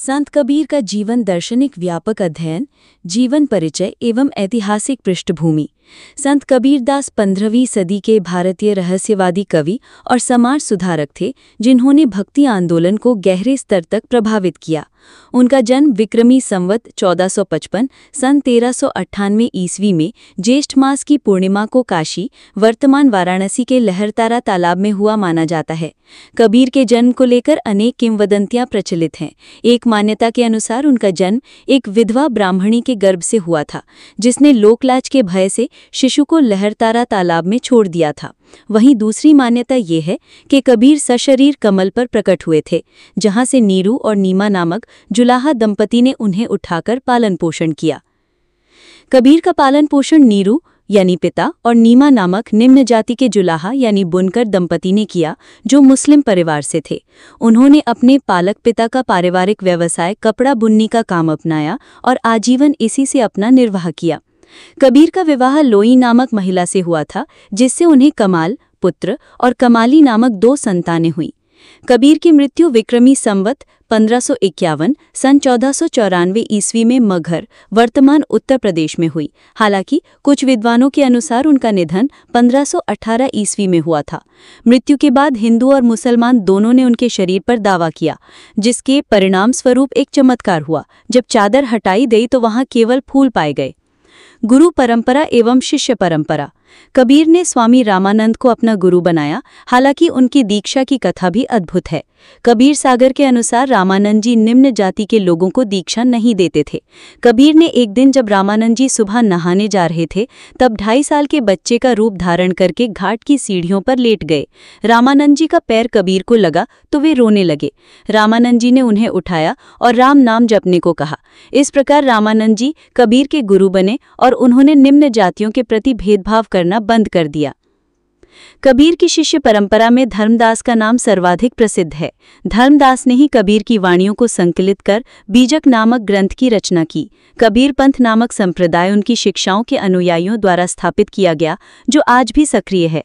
संत कबीर का जीवन दार्शनिक व्यापक अध्ययन, जीवन परिचय एवं ऐतिहासिक पृष्ठभूमि। संत कबीरदास 15वीं सदी के भारतीय रहस्यवादी कवि और समाज सुधारक थे, जिन्होंने भक्ति आंदोलन को गहरे स्तर तक प्रभावित किया। उनका जन्म विक्रमी संवत 1455 सन 1398 ईस्वी में ज्येष्ठ मास की पूर्णिमा को काशी, वर्तमान वाराणसी के लहरतारा तालाब में हुआ माना जाता है। कबीर के जन्म को लेकर अनेक किंवदंतियां प्रचलित हैं। एक मान्यता के अनुसार उनका जन्म एक विधवा ब्राह्मणी के गर्भ से हुआ था, जिसने लोकलाज के भय से शिशु को लहरतारा तालाब में छोड़ दिया था। वहीं दूसरी मान्यता ये है कि कबीर सशरीर कमल पर प्रकट हुए थे, जहां से नीरू और नीमा नामक जुलाहा दंपति ने उन्हें उठाकर पालन पोषण किया। कबीर का पालन पोषण नीरू यानी पिता और नीमा नामक निम्न जाति के जुलाहा यानी बुनकर दंपति ने किया, जो मुस्लिम परिवार से थे। उन्होंने अपने पालक पिता का पारिवारिक व्यवसाय कपड़ा बुनने का काम अपनाया और आजीवन इसी से अपना निर्वाह किया। कबीर का विवाह लोई नामक महिला से हुआ था, जिससे उन्हें कमाल पुत्र और कमाली नामक 2 संतानें हुईं। कबीर की मृत्यु विक्रमी संवत 1551 सन 1494 ईस्वी में मगहर, वर्तमान उत्तर प्रदेश में हुई। हालांकि कुछ विद्वानों के अनुसार उनका निधन 1518 ईस्वी में हुआ था। मृत्यु के बाद हिंदू और मुसलमान दोनों ने उनके शरीर पर दावा किया, जिसके परिणाम स्वरूप एक चमत्कार हुआ। जब चादर हटाई गई तो वहां केवल फूल पाए गए। गुरु परंपरा एवं शिष्य परंपरा। कबीर ने स्वामी रामानंद को अपना गुरु बनाया। हालांकि उनकी दीक्षा की कथा भी अद्भुत है। कबीर सागर के अनुसार रामानंद जी निम्न जाति के लोगों को दीक्षा नहीं देते थे। कबीर ने एक दिन जब रामानंद जी सुबह नहाने जा रहे थे, तब 2.5 साल के बच्चे का रूप धारण करके घाट की सीढ़ियों पर लेट गए। रामानंद जी का पैर कबीर को लगा तो वे रोने लगे। रामानंद जी ने उन्हें उठाया और राम नाम जपने को कहा। इस प्रकार रामानंद जी कबीर के गुरु बने और उन्होंने निम्न जातियों के प्रति भेदभाव करना बंद कर दिया। कबीर की शिष्य परंपरा में धर्मदास का नाम सर्वाधिक प्रसिद्ध है। धर्मदास ने ही कबीर की वाणियों को संकलित कर बीजक नामक ग्रंथ की रचना की। कबीर पंथ नामक संप्रदाय उनकी शिक्षाओं के अनुयायियों द्वारा स्थापित किया गया, जो आज भी सक्रिय है।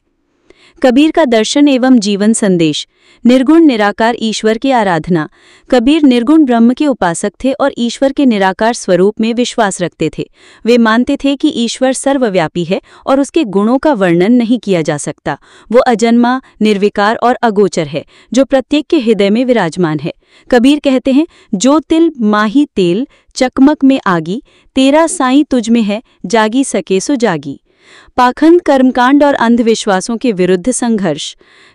कबीर का दर्शन एवं जीवन संदेश। निर्गुण निराकार ईश्वर की आराधना। कबीर निर्गुण ब्रह्म के उपासक थे और ईश्वर के निराकार स्वरूप में विश्वास रखते थे। वे मानते थे कि ईश्वर सर्वव्यापी है और उसके गुणों का वर्णन नहीं किया जा सकता। वो अजन्मा, निर्विकार और अगोचर है, जो प्रत्येक के हृदय में विराजमान है। कबीर कहते हैं, जो तिल माही तेल चकमक में आगी, तेरा साईं तुझ में है, जागी सके सो जागी। पाखंड, कर्मकांड और अंधविश्वासों के विरुद्ध संघर्ष।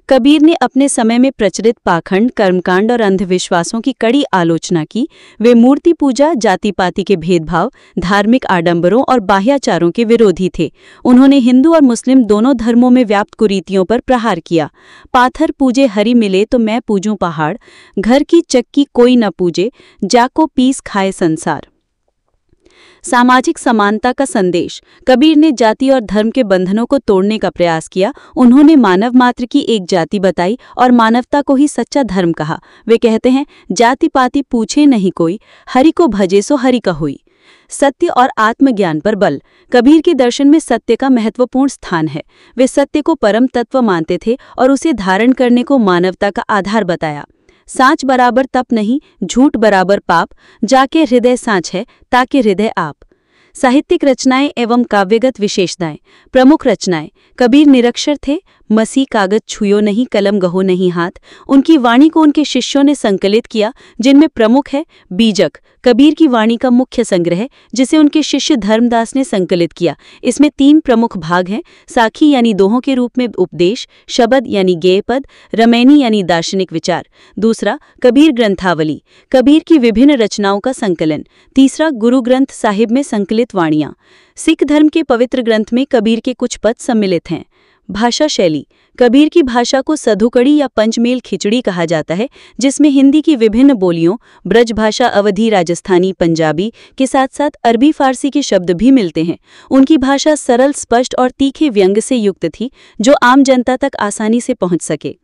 कबीर ने अपने समय में प्रचलित पाखंड, कर्मकांड और अंधविश्वासों की कड़ी आलोचना की। वे मूर्ति पूजा, जाति पाति के भेदभाव, धार्मिक आडंबरों और बाह्याचारों के विरोधी थे। उन्होंने हिंदू और मुस्लिम दोनों धर्मों में व्याप्त कुरीतियों पर प्रहार किया। पाथर पूजे हरि मिले तो मैं पूजूं पहाड़, घर की चक्की कोई न पूजे, जाको पीस खाए संसार। सामाजिक समानता का संदेश। कबीर ने जाति और धर्म के बंधनों को तोड़ने का प्रयास किया। उन्होंने मानव मात्र की एक जाति बताई और मानवता को ही सच्चा धर्म कहा। वे कहते हैं, जाति पाति पूछे नहीं कोई, हरि को भजे सो हरि का होई। सत्य और आत्मज्ञान पर बल। कबीर के दर्शन में सत्य का महत्वपूर्ण स्थान है। वे सत्य को परम तत्व मानते थे और उसे धारण करने को मानवता का आधार बताया। साँच बराबर तप नहीं, झूठ बराबर पाप, जाके हृदय साँच है, ताके हृदय आप। साहित्यिक रचनाएं एवं काव्यगत विशेषताएं। प्रमुख रचनाएं। कबीर निरक्षर थे। मसी कागज छुयो नहीं, कलम गहो नहीं हाथ। उनकी वाणी को उनके शिष्यों ने संकलित किया, जिनमें प्रमुख है बीजक, कबीर की वाणी का मुख्य संग्रह, जिसे उनके शिष्य धर्मदास ने संकलित किया। इसमें 3 प्रमुख भाग हैं। साखी यानी दोहों के रूप में उपदेश, शबद यानी गेय पद, रमैनी यानी दार्शनिक विचार। दूसरा, कबीर ग्रंथावली, कबीर की विभिन्न रचनाओं का संकलन। तीसरा, गुरु ग्रंथ साहिब में संकलित वाणियां। सिख धर्म के पवित्र ग्रंथ में कबीर के कुछ पद सम्मिलित हैं। भाषा शैली। कबीर की भाषा को सधुकड़ी या पंचमेल खिचड़ी कहा जाता है, जिसमें हिंदी की विभिन्न बोलियों, ब्रज भाषा, अवधी, राजस्थानी, पंजाबी के साथ साथ अरबी फारसी के शब्द भी मिलते हैं। उनकी भाषा सरल, स्पष्ट और तीखे व्यंग से युक्त थी, जो आम जनता तक आसानी से पहुंच सके।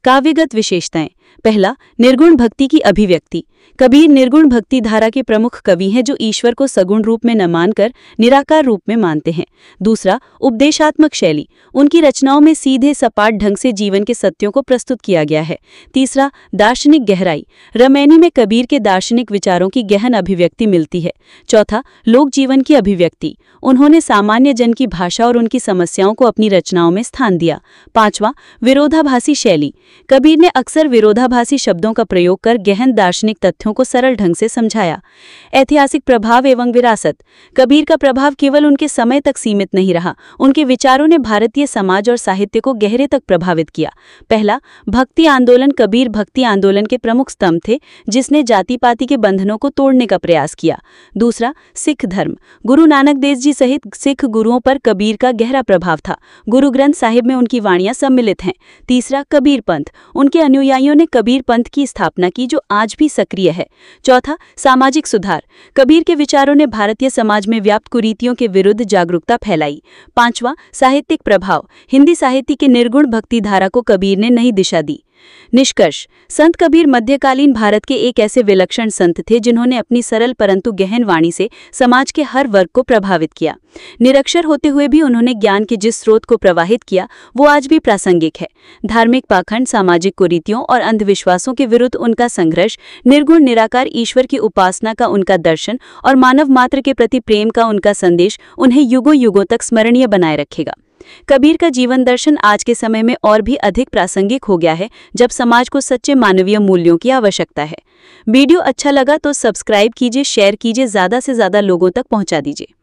काव्यगत विशेषताएं। पहला, निर्गुण भक्ति की अभिव्यक्ति। कबीर निर्गुण भक्ति धारा के प्रमुख कवि हैं जो ईश्वर को सगुण रूप में न मानकर निराकार रूप में मानते हैं। दूसरा, उपदेशात्मक शैली। उनकी रचनाओं में सीधे सपाट ढंग से जीवन के सत्यों को प्रस्तुत किया गया है। तीसरा, दार्शनिक गहराई। रामायणी में कबीर के दार्शनिक विचारों की गहन अभिव्यक्ति मिलती है। चौथा, लोक जीवन की अभिव्यक्ति। उन्होंने सामान्य जन की भाषा और उनकी समस्याओं को अपनी रचनाओं में स्थान दिया। पांचवा, विरोधाभासी शैली। कबीर ने अक्सर विरोधाभासी शब्दों का प्रयोग कर गहन दार्शनिक तथ्यों को सरल ढंग से समझाया। ऐतिहासिक प्रभाव एवं विरासत। कबीर का प्रभाव केवल उनके समय तक सीमित नहीं रहा, उनके विचारों ने भारतीय समाज और साहित्य को गहरे तक प्रभावित किया। पहला, भक्ति आंदोलन। कबीर भक्ति आंदोलन के प्रमुख स्तंभ थे, जिसने जाति पाति के बंधनों को तोड़ने का प्रयास किया। दूसरा, सिख धर्म। गुरु नानक देव जी सहित सिख गुरुओं पर कबीर का गहरा प्रभाव था। गुरु ग्रंथ साहिब में उनकी वाणियां सम्मिलित हैं। तीसरा, कबीर पंथ। उनके अनुयायियों ने कबीर पंथ की स्थापना की, जो आज भी सक्रिय है। चौथा, सामाजिक सुधार। कबीर के विचारों ने भारतीय समाज में व्याप्त कुरीतियों के विरुद्ध जागरूकता फैलाई। पांचवा, साहित्यिक प्रभाव। हिंदी साहित्य के निर्गुण भक्ति धारा को कबीर ने नई दिशा दी। निष्कर्ष, संत कबीर मध्यकालीन भारत के एक ऐसे विलक्षण संत थे जिन्होंने अपनी सरल परंतु गहन वाणी से समाज के हर वर्ग को प्रभावित किया। निरक्षर होते हुए भी उन्होंने ज्ञान के जिस स्रोत को प्रवाहित किया वो आज भी प्रासंगिक है। धार्मिक पाखंड, सामाजिक कुरीतियों और अंधविश्वासों के विरुद्ध उनका संघर्ष, निर्गुण निराकार ईश्वर की उपासना का उनका दर्शन और मानव मात्र के प्रति प्रेम का उनका संदेश उन्हें युगों युगों तक स्मरणीय बनाए रखेगा। कबीर का जीवन दर्शन आज के समय में और भी अधिक प्रासंगिक हो गया है, जब समाज को सच्चे मानवीय मूल्यों की आवश्यकता है। वीडियो अच्छा लगा तो सब्सक्राइब कीजिए, शेयर कीजिए, ज़्यादा से ज़्यादा लोगों तक पहुंचा दीजिए।